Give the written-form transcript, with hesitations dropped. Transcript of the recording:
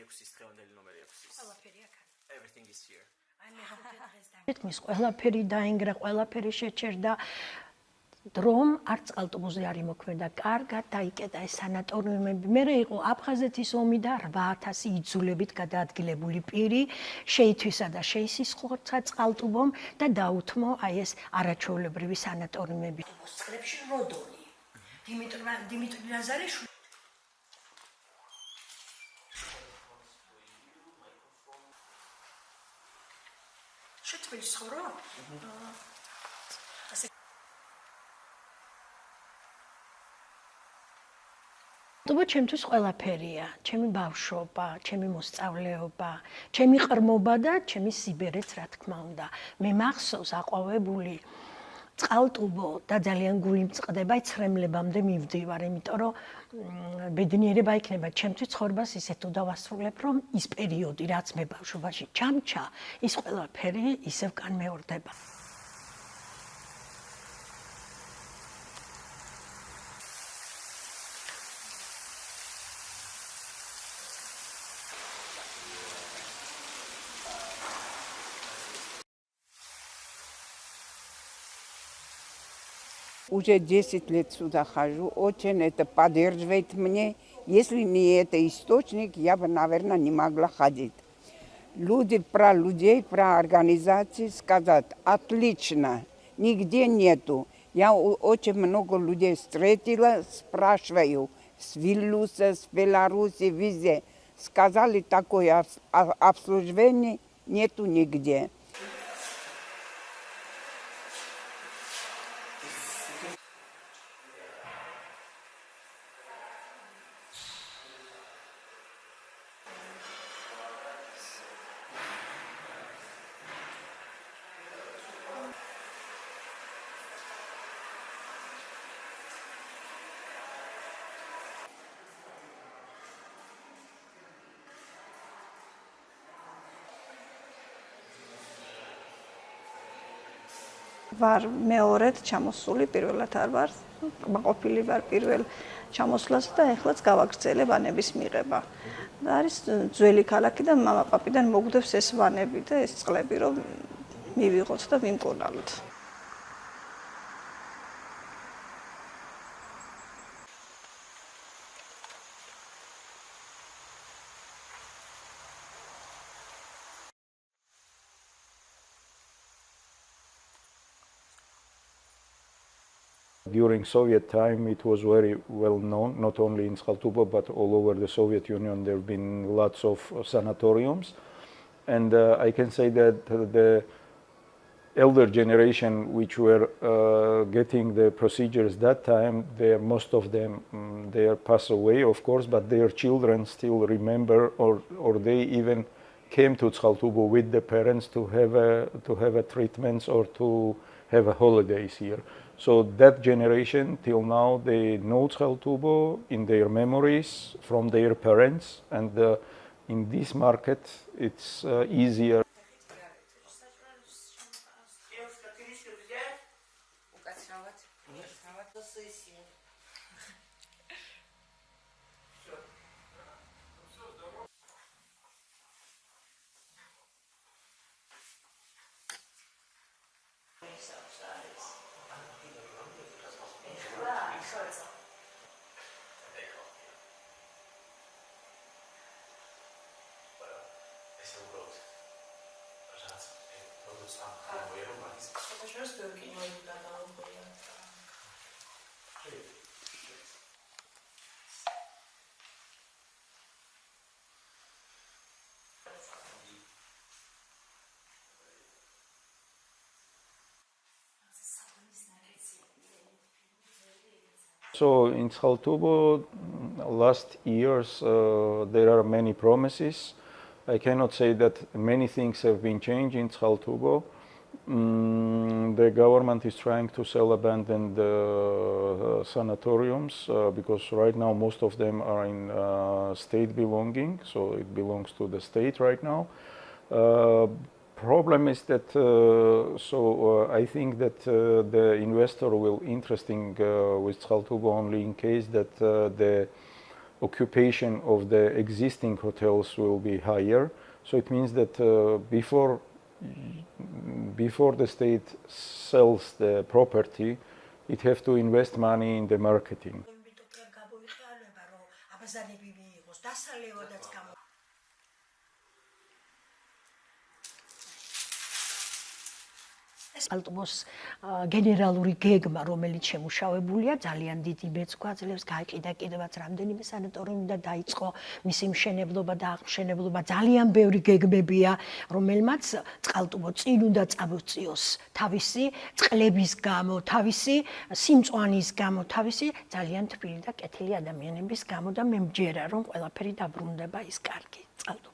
6-ის დღევანდელი ნომერი 6-ის. ყველაფერი აქ არის. Everything is here. თითქმის ყველაფერი დაინგრა, ყველაფერი შეჩერდა. დრომ არც ავტობუსზე არ იმოქმედა, კარგად დაიკეტა ეს სანატორიუმები. მერე იყო აფხაზეთის ომი და 8000 იძულებით გადაადგილებული პირი შეითვისა და შეისისხლორცა წყალტუბომ და დაუთმო აი ეს არაჩვეულებრივი სანატორიუმები. წყლებში როდონი, დიმიტრი ნაზარეშვილი შეთბილი ცხოვრო? თუმცა ჩემთვის ყველაფერია, ჩემი ბავშვობა, ჩემი მოსწავლეობა, ჩემი ყრმობა და ჩემი სიბერეც რა თქმა უნდა. მე მახსოვს აყვავებული წყალტუბო და ძალიან გული მწყდება ცრემლებამდე მივდივარ, იმიტომ რომ ბედნიერება იქნება ჩემთვის ცხოვრებას ისეთ უდავასრულებ, რომ ის პერიოდი, რაც მე ბავშვობაში ჩამჩა, ის ყველაფერი ისევ განმეორდება. Уже 10 лет сюда хожу, очень это поддерживает мне. Если не это источник, я бы, наверное, не могла ходить. Люди про людей, про организации сказать, отлично, нигде нету. Я очень много людей встретила, спрашиваю, с Вильнюса, с Беларуси, везде. Сказали, такое обслуживание нету нигде. ვარ მეორედ ჩამოსული, პირველად არ ვარ, მაყოფილი ვარ პირველ ჩამოსვლას და ეხლაც გავაგრძელებ ვანების მიღება. და არის ძველი ქალაქი და მამაპაპიდან მოგდევს ეს ვანები და ეს წყლები, რომ მივიღოთ და ვიმკურნალოთ. During Soviet time, it was very well known, not only in Shaltubo, but all over the Soviet Union. There have been lots of sanatoriums. And I can say that the elder generation, which were getting the procedures that time, most of them, they pass away, of course, but their children still remember, or they even came to Shaltubo with the parents to have a treatments or to have a holidays here. So that generation till now they know Shaltubo in their memories from their parents, and in this market it's easier. So in Shaltubo, last years there are many promises. I cannot say that many things have been changed in Shaltubo. The government is trying to sell abandoned sanatoriums because right now most of them are in state belonging, so it belongs to the state right now. Problem is that I think that the investor will interesting with Shaltubo only in case that the occupation of the existing hotels will be higher. So it means that before the state sells the property, it has to invest money in the marketing. ალტუბოს გენერალური გეგმა, რომელიც შემუშავებულია, ძალიან დიდი ბეწ გვაძლევს, გაიყიდა კიდევაც რამდენიმე სანატორიუმი და დაიწყო მისი მშენებლობა და აღმშენებლობა. ძალიან ბევრი გეგმებია, რომელმაც წყალტუბო წინ უნდა წამოწიოს თავისი წყლების გამო, თავისი სიმწვანის გამო, თავისი ძალიან თბილი და კეთილი ადამიანების გამო და მე მჯერა, რომ ყველაფერი დაბრუნდება ის კარგი წყალტუბოში.